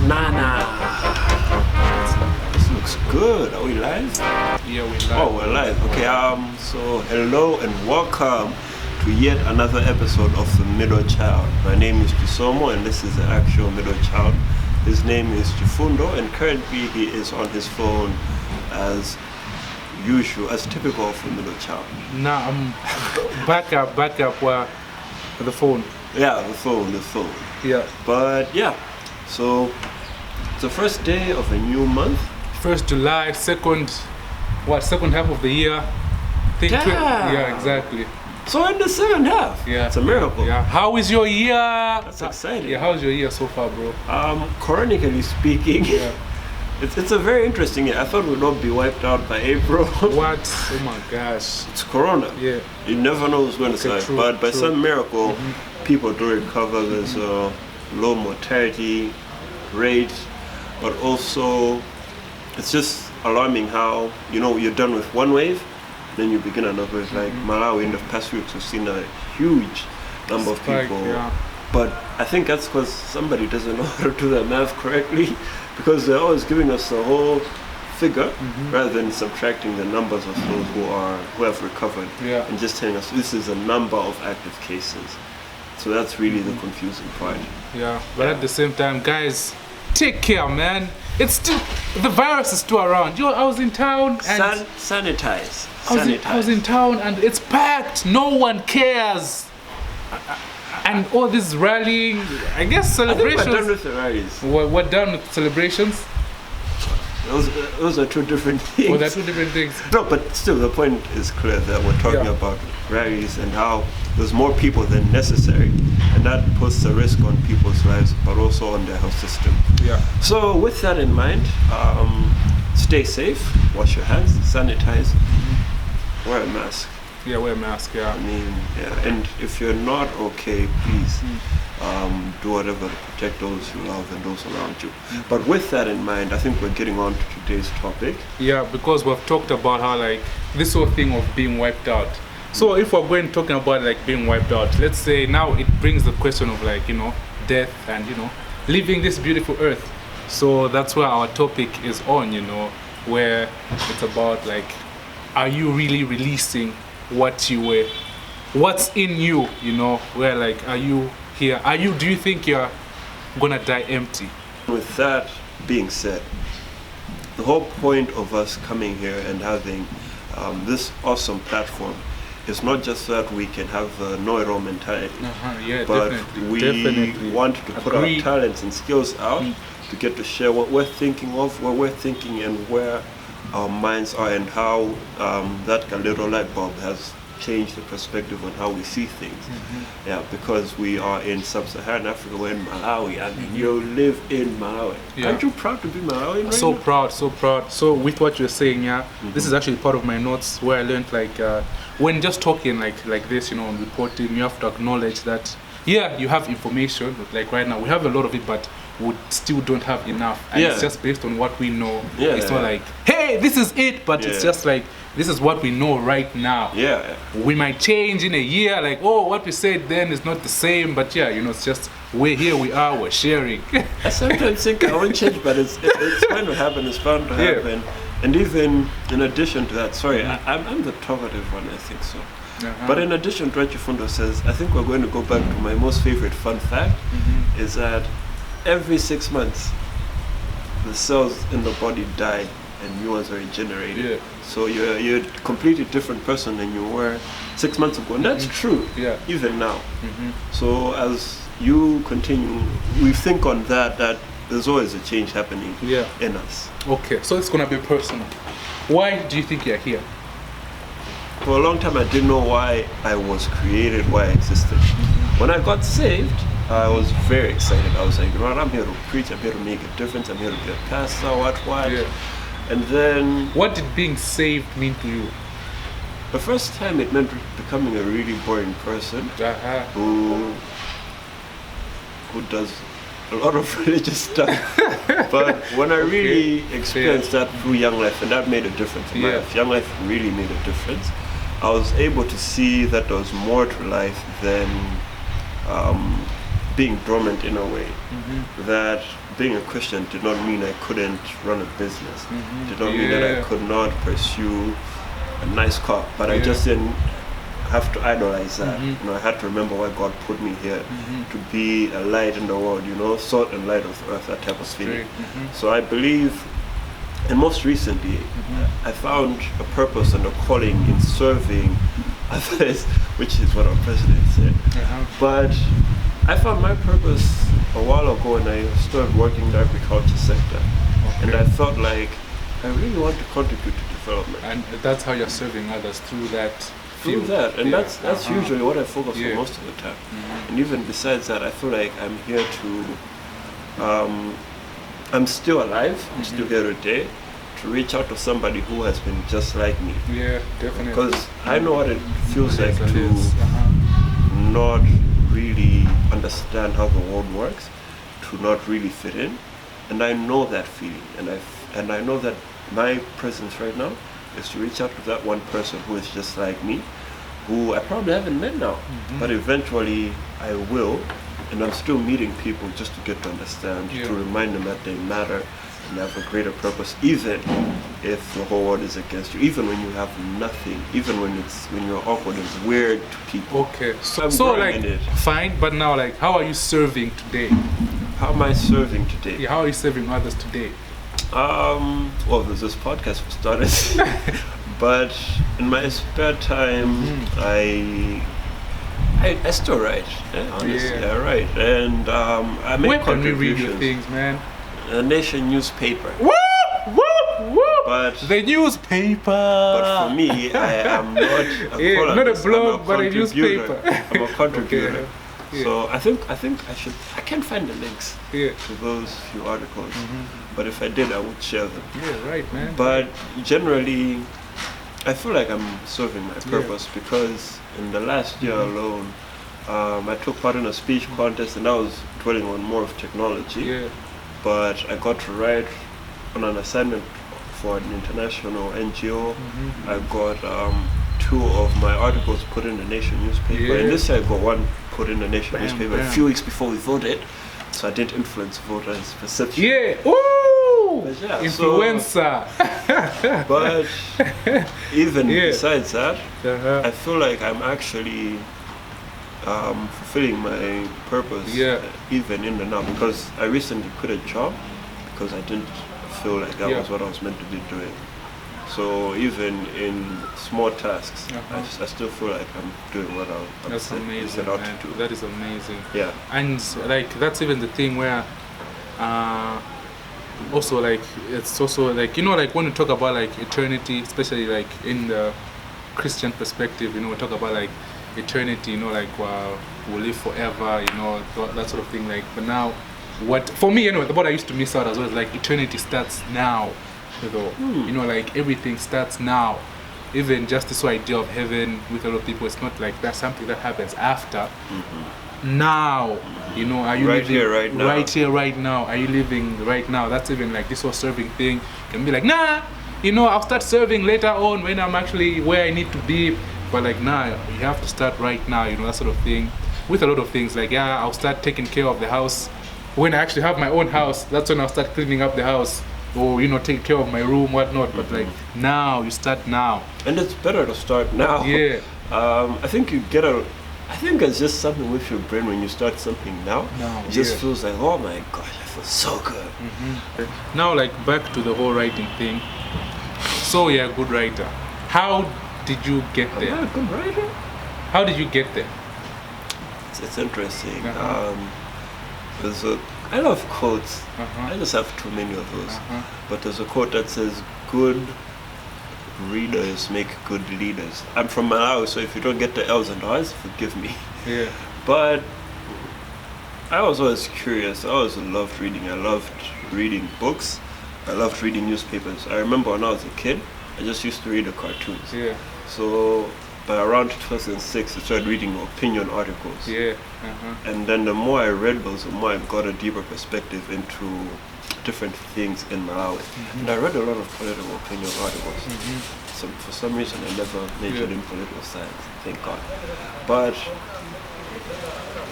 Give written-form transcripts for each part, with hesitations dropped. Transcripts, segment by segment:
Nana. This looks good. Are we live? Yeah, we're live. Oh, we're live. Okay. So hello and welcome to yet another episode of The Middle Child. My name is Chisomo, and this is the actual middle child. His name is Chifundo, and currently he is on his phone as usual, as typical of a middle child. Nah, I'm back up where the phone. Yeah, the phone. Yeah. But yeah, so it's the first day of a new month. 1st July, second half of the year. Yeah, exactly. So in the second half. Yeah. It's a miracle. Yeah. How is your year? That's exciting. Yeah, how's your year so far, bro? Chronically speaking, Yeah. it's a very interesting year. I thought we'd not be wiped out by April. What? Oh my gosh. It's Corona. Yeah. You never know who's going to survive. True, But by true. some miracle, people do recover. There's a low mortality rate, but also it's just alarming how, you're done with one wave, then you begin another wave. Like Malawi in the past weeks, we've seen a huge number of Spike, people. yeah. But I think that's because somebody doesn't know how to do their math correctly, because they're always giving us the whole figure rather than subtracting the numbers of those who have recovered, Yeah. and just telling us this is a number of active cases. So that's really the confusing part. Yeah. But at the same time, guys, take care, man. It's still, the virus is still around. I was in town and Sanitize. I was in town and it's packed. No one cares. And all this rallying, I guess I think celebrations. we're done with the rallies. We're done with celebrations. Those are two different things. Well, they're two different things. No, but still, the point is clear that we're talking Yeah. about rallies and how there's more people than necessary, and that puts a risk on people's lives, but also on their health system. Yeah. So, with that in mind, stay safe, wash your hands, sanitize, wear a mask. Yeah, wear a mask, yeah. I mean, yeah. And if you're not okay, please do whatever to protect those you love and those around you. But with that in mind, I think we're getting on to today's topic. Yeah, because we've talked about how this whole thing of being wiped out. So if we're going talking about being wiped out, let's say now it brings the question of death and leaving this beautiful earth. So that's where our topic is on, where it's about are you really releasing what's in you, where are you here? Do you think you're gonna die empty? With that being said, the whole point of us coming here and having this awesome platform is not just so that we can have a know-it-all mentality, Yeah, but definitely. we want to put Agree. our talents and skills out to get to share what we're thinking of, where we're thinking, and where our minds are, and how that little light bulb has changed the perspective on how we see things. Yeah, because we are in sub-Saharan Africa, we're in Malawi. I mean, you live in Malawi. Yeah. Aren't you proud to be Malawian right So now? proud, so proud. So with what you're saying, this is actually part of my notes where I learned when just talking like this, on reporting, you have to acknowledge that you have information, but right now we have a lot of it, but we still don't have enough, and it's just based on what we know. It's not hey, this is it, but it's just this is what we know right now. We might change in a year, what we said then is not the same, but it's just we're here, we are, we're sharing. I sometimes think I won't change, but it's going to happen, it's bound to happen. And even in addition to that, sorry, I'm the talkative one, I think so. But in addition to what Chifundo says, I think we're going to go back to my most favorite fun fact, is that every 6 months, the cells in the body die and new ones are regenerated. Yeah. So you're a completely different person than you were 6 months ago. And that's true, even now. So as you continue, we think on that there's always a change happening in us. Okay, so it's gonna be personal. Why do you think you're here? For a long time, I didn't know why I was created, why I existed. When I got saved, I was very excited. I was like, I'm here to preach, I'm here to make a difference, I'm here to be a pastor, what? Yeah. And then... What did being saved mean to you? The first time it meant becoming a really boring person who does a lot of religious stuff. But when I really experienced that through Young Life, and that made a difference in my life. Young Life really made a difference. I was able to see that there was more to life than being dormant in a way. That being a Christian did not mean I couldn't run a business. Did not mean that I could not pursue a nice car, but I just didn't have to idolize that. You know, I had to remember why God put me here, to be a light in the world, you know, salt and light of the earth, that type of feeling. So I believe, and most recently, I found a purpose and a calling in serving others, which is what our president said. But I found my purpose a while ago when I started working in the agriculture sector. And I felt like I really want to contribute to development. And that's how you're serving others, through that through that. And that's usually what I focus on most of the time. And even besides that, I feel like I'm here to, I'm still alive, I'm still here today, to reach out to somebody who has been just like me. Yeah, definitely. Because I know what it feels like to not really understand how the world works, to not really fit in. And I know that feeling, and I know that my presence right now is to reach out to that one person who is just like me, who I probably haven't met now, but eventually I will. And I'm still meeting people just to get to understand, to remind them that they matter and have a greater purpose, even if the whole world is against you, even when you have nothing, even when you're awkward and weird to people. Okay, so like, fine, but now, like, how are you serving today? How am I serving today? Yeah, how are you serving others today? Well, there's this podcast for starters, but in my spare time, I still write. Honestly, I write, and I make Where can we contributions. read your things, man? A Nation newspaper. Woo! Woo! Woo! But the newspaper. But for me, I am not a columnist. Not a blog, but a newspaper. I'm a contributor. Okay. Yeah. So I think I can't find the links to those few articles, but if I did, I would share them. Yeah, right, man. But generally, I feel like I'm serving my purpose because in the last year alone, I took part in a speech contest, and I was dwelling on more of technology. Yeah. But I got to write on an assignment for an international NGO. I got 2 of my articles put in the Nation newspaper, and this year I got 1 put in the Nation newspaper a few weeks before we voted, so I didn't influence voters' perception. Yeah, ooh, But influencer. But even besides that, I feel like I'm actually fulfilling my purpose even in the now, because I recently quit a job because I didn't feel like that was what I was meant to be doing. So even in small tasks, I still feel like I'm doing what I'm set out to do. That is amazing. Yeah. And like that's even the thing where also like it's also like, you know, like when we talk about like eternity, especially like in the Christian perspective, you know, we talk about like eternity, you know, like we'll live forever, you know, that sort of thing. Like, but now, what for me, anyway, what I used to miss out as well is like eternity starts now, you know, like everything starts now. Even just this idea of heaven with a lot of people, it's not like that's something that happens after. Now, you know, are you living here, right now? Right here, right now? Are you living right now? That's even like this whole serving thing. Can be like, nah, you know, I'll start serving later on when I'm actually where I need to be. But like, nah, you have to start right now, you know, that sort of thing. With a lot of things, like, yeah, I'll start taking care of the house. When I actually have my own house, that's when I'll start cleaning up the house. Or, you know, take care of my room, whatnot. But like, now, you start now. And it's better to start now. Yeah. I think I think it's just something with your brain when you start something now. It just feels like, oh my gosh, I feel so good. Now, like, back to the whole writing thing. So, you're a good writer. How did you get there? Am I a good writer? How did you get there? It's interesting. I love quotes. I just have too many of those. But there's a quote that says, good readers make good leaders. I'm from Malawi, so if you don't get the L's and R's, forgive me. Yeah. But I was always curious. I always loved reading. I loved reading books. I loved reading newspapers. I remember when I was a kid, I just used to read the cartoons. Yeah. So by around 2006, I started reading opinion articles. Yeah. And then the more I read those, the more I got a deeper perspective into different things in Malawi. And I read a lot of political opinion articles. So for some reason, I never majored in political science, thank God. But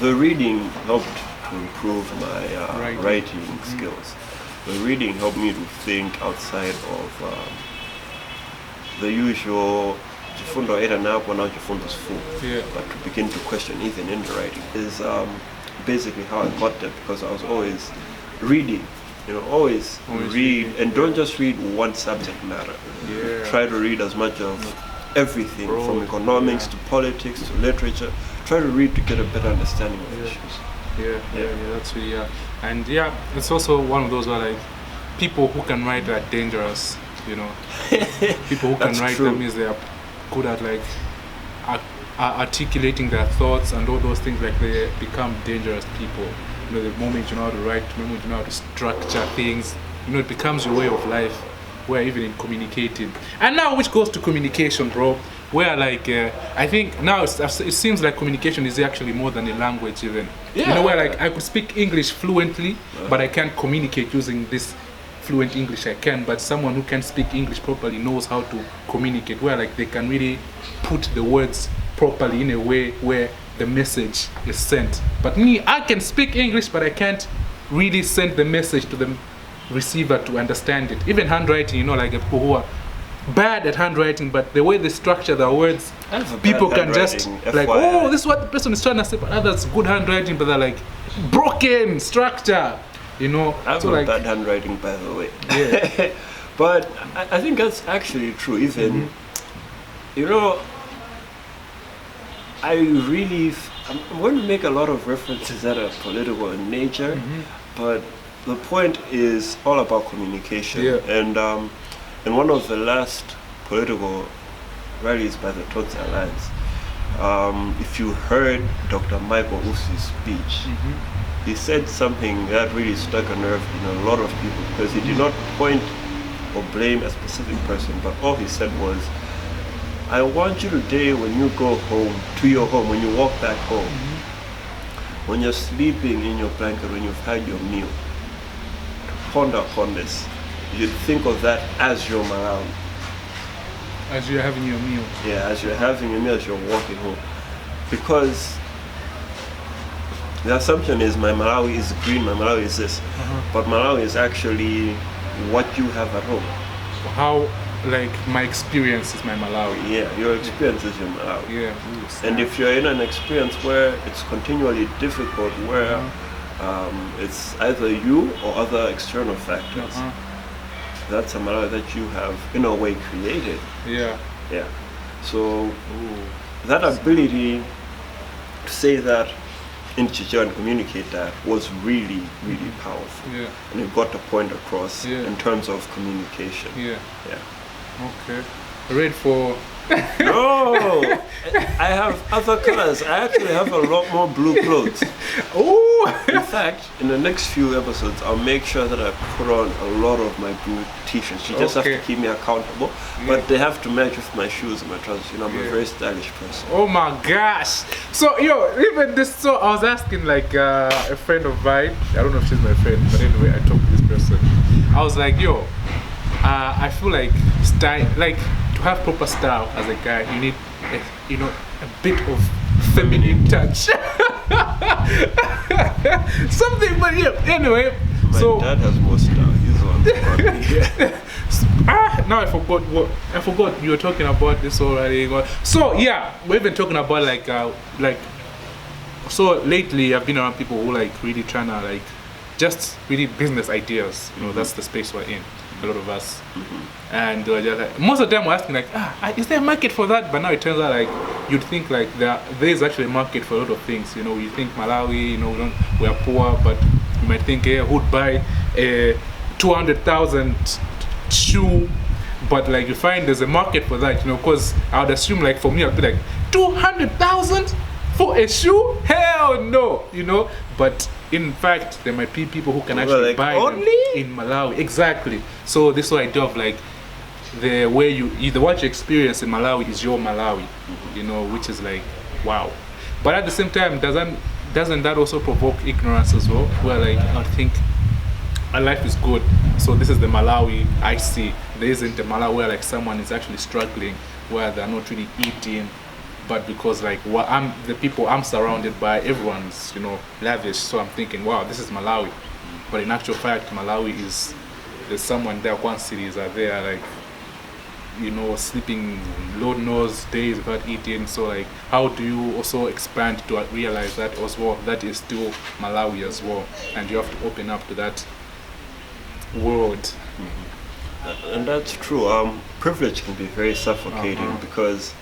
the reading helped to improve my writing skills. The reading helped me to think outside of the usual Chifundo ate an apple, now Chifundo's full. Yeah. But to begin to question even in the writing is basically how I got there, because I was always reading. Always read reading. And don't just read one subject matter. Yeah. Try to read as much of everything, from economics to politics to literature. Try to read to get a better understanding of issues. Yeah, that's really, and it's also one of those where like people who can write are dangerous, people who can write, that means they are good at like articulating their thoughts and all those things. Like they become dangerous people. The moment you know how to write, the moment you know how to structure things, it becomes your way of life. Where even in communicating, and now which goes to communication, bro. Where like I think now it seems like communication is actually more than a language even. Yeah. Where like I could speak English fluently, but I can't communicate using this fluent English. I can, but someone who can speak English properly knows how to communicate. Where like they can really put the words properly in a way where the message is sent. But me, I can speak English, but I can't really send the message to the receiver to understand it. Even handwriting, like people who are bad at handwriting, but the way they structure their words, people can just like, oh, this is what the person is trying to say, but others good handwriting, but they're like broken structure, I have so bad handwriting, by the way. Yeah. But I think that's actually true. Even I'm going to make a lot of references that are political in nature, but the point is all about communication. Yeah. And in one of the last political rallies by the Tutsi Alliance, if you heard Dr. Michael Usi's speech, he said something that really struck a nerve in a lot of people, because he did not point or blame a specific person, but all he said was, I want you today, when you go home, to your home, when you walk back home, when you're sleeping in your blanket, when you've had your meal, ponder upon this. You think of that as your Malawi. As you're having your meal. Yeah, as you're having your meal, as you're walking home. Because the assumption is my Malawi is green, my Malawi is this. But Malawi is actually what you have at home. How, like, my experience is my Malawi. Yeah, your experience is your Malawi. Yeah. And if you're in an experience where it's continually difficult, where it's either you or other external factors, that's a Malawi that you have in a way created. Yeah. So that ability to say that in Chicho and communicate that was really, really powerful. Yeah. And it got the point across in terms of communication. Yeah. Okay. Ready for... No! I have other colors. I actually have a lot more blue clothes. Oh! In fact, in the next few episodes, I'll make sure that I put on a lot of my blue t-shirts. You just have to keep me accountable, but they have to match with my shoes and my trousers. I'm a very stylish person. Oh my gosh! So, even this, so I was asking like a friend of mine, I don't know if she's my friend, but anyway, I talked to this person. I was like, I feel like style, like to have proper style as a guy, you need, a bit of feminine touch. Something, but anyway. My dad has more style. He's on. Now I forgot you were talking about this already. So we've been talking about like. So lately, I've been around people who like really trying to like just really business ideas. That's the space we're in. A lot of us, and just like, most of them were asking like, is there a market for that? But now it turns out like you'd think like there is actually a market for a lot of things. You think Malawi, we're poor, but you might think, who'd buy a 200,000 shoe? But like you find there's a market for that, because I would assume like for me I'd be like 200,000 for a shoe? Hell no, But in fact, there might be people who can actually buy them in Malawi. Exactly. So this whole idea of like the way what you experience in Malawi is your Malawi, which is like wow. But at the same time, doesn't that also provoke ignorance as well? Where like I think my life is good, so this is the Malawi I see. There isn't a Malawi where like someone is actually struggling, where they're not really eating, but because like the people I'm surrounded by, everyone's, you know, lavish. So I'm thinking, wow, this is Malawi. But in actual fact, Malawi there's someone there, one cities are there, like, you know, sleeping Lord knows days without eating. So like, how do you also expand to realize that as well, that is still Malawi as well, and you have to open up to that world. And that's true. Privilege can be very suffocating because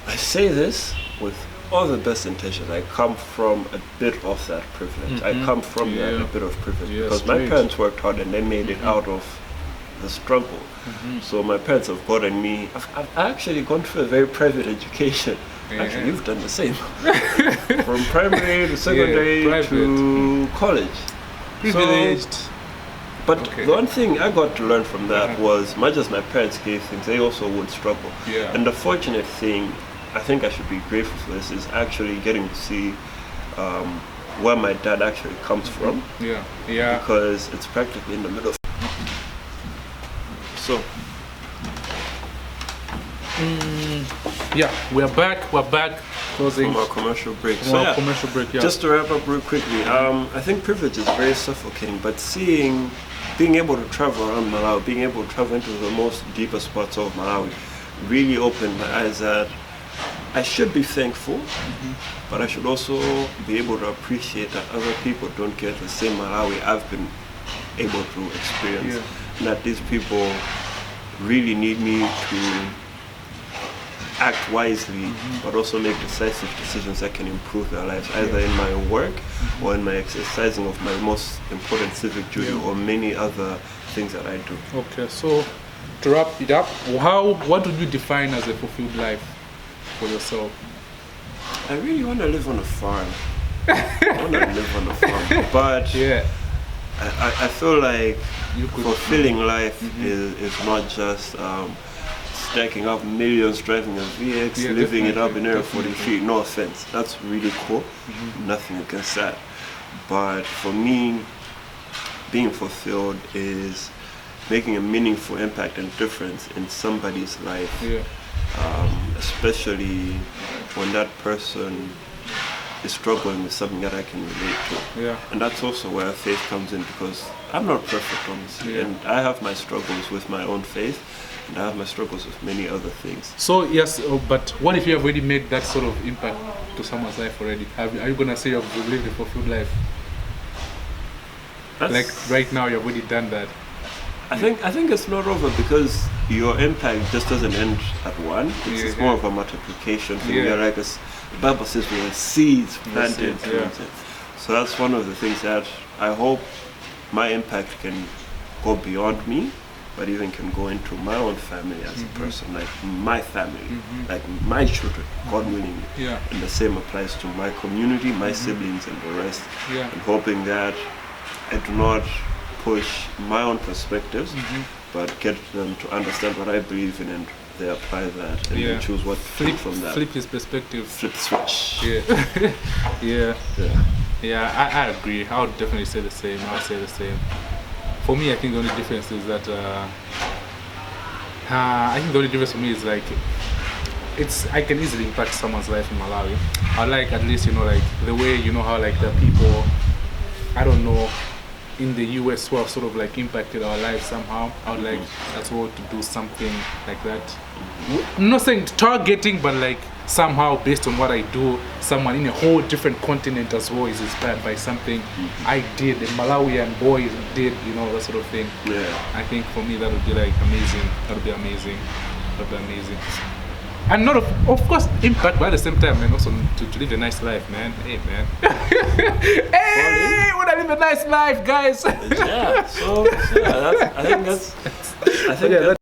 I say this with all the best intentions. I come from a bit of that privilege. I come from a bit of privilege because my parents worked hard and they made it out of the struggle. So my parents have gotten me. I've actually gone through a very private education. Actually, you've done the same. From primary to secondary to college. Privileged. But the one thing I got to learn from that was, much as my parents gave things, they also would struggle. And the fortunate thing, I think I should be grateful for this, is actually getting to see where my dad actually comes from. Because it's practically in the middle. So. We're back. Closing from our commercial break. Commercial break. Just to wrap up real quickly, I think privilege is very suffocating, but being able to travel around Malawi, being able to travel into the most deepest spots of Malawi, really opened my eyes that I should be thankful, but I should also be able to appreciate that other people don't get the same Malawi I've been able to experience, and that these people really need me to act wisely, but also make decisive decisions that can improve their lives, either in my work or in my exercising of my most important civic duty or many other things that I do. Okay, so to wrap it up, what would you define as a fulfilled life for yourself? I really want to live on a farm. But I feel like fulfilling life is not just stacking up millions, driving a VX, living it up in Area 43. No offense, that's really cool. Nothing against that. But for me, being fulfilled is making a meaningful impact and difference in somebody's life, especially when that person is struggling with something that I can relate to. And that's also where faith comes in, because I'm not perfect, honestly, and I have my struggles with my own faith, and I have my struggles with many other things. So yes, but what if you have already made that sort of impact to someone's life already? Are you gonna say you've lived a fulfilled life? Like right now, you've already done that. I think it's not over, because your impact just doesn't end at one. It's more of a multiplication thing. You're like the Bible says, we are seeds planted. So that's one of the things that I hope my impact can go beyond me, but even can go into my own family as a person, like my family, like my children, God willing. And the same applies to my community, my siblings, and the rest. And hoping that I do not push my own perspectives, but get them to understand what I believe in, and they apply that, and they choose what flip from that. Flip his perspective. Flip the switch. I agree. I would definitely say the same. I would say the same. For me, I think the only difference is that I think the only difference for me is like I can easily impact someone's life in Malawi. I like, at least, like the way, how like the people, I don't know, in the US who have sort of like impacted our lives somehow. I would like as well to do something like that. I'm not saying targeting, but like somehow based on what I do, someone in a whole different continent as well is inspired by something I did, a Malawian boy did, that sort of thing. I think for me that would be like amazing. That would be amazing. And not of course impact, but at the same time, man, also to live a nice life, man. Hey, man. Hey, wanna live a nice life, guys. I think that's